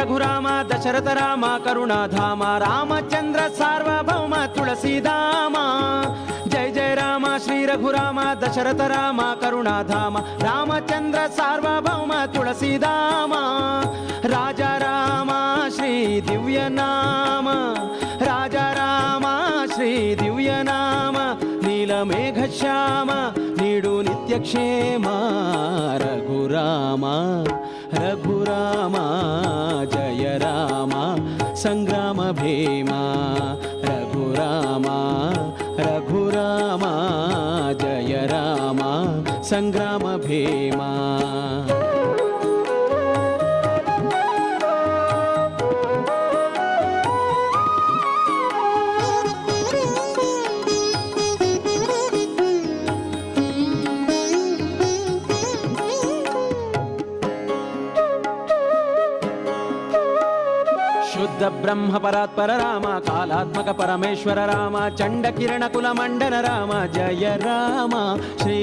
రఘురామ దశరథ రామ కరుణాధామ రామచంద్ర సార్వభౌమ తులసీదామ జయ జయ రామ శ్రీ రఘురామ దశరథ రామ కరుణాధామ రామచంద్ర సార్వభౌమ తులసీదామ రాజా రామ శ్రీ దివ్యనామ రాజా రామ శ్రీ దివ్యనామ నీలమేఘశ్యామ నీడు నిత్యక్షేమ రఘురామ రఘురామ జయ రామ సంగ్రామ భీమ రఘురామ రఘురామ జయ రామ సంగ్రామ భీమ శుద్ధ బ్రహ్మ పరాత్పర రామ కాలాత్మక పరమేశ్వర రామ చండ కిరణ కుల మండన రామ జయ రామ శ్రీ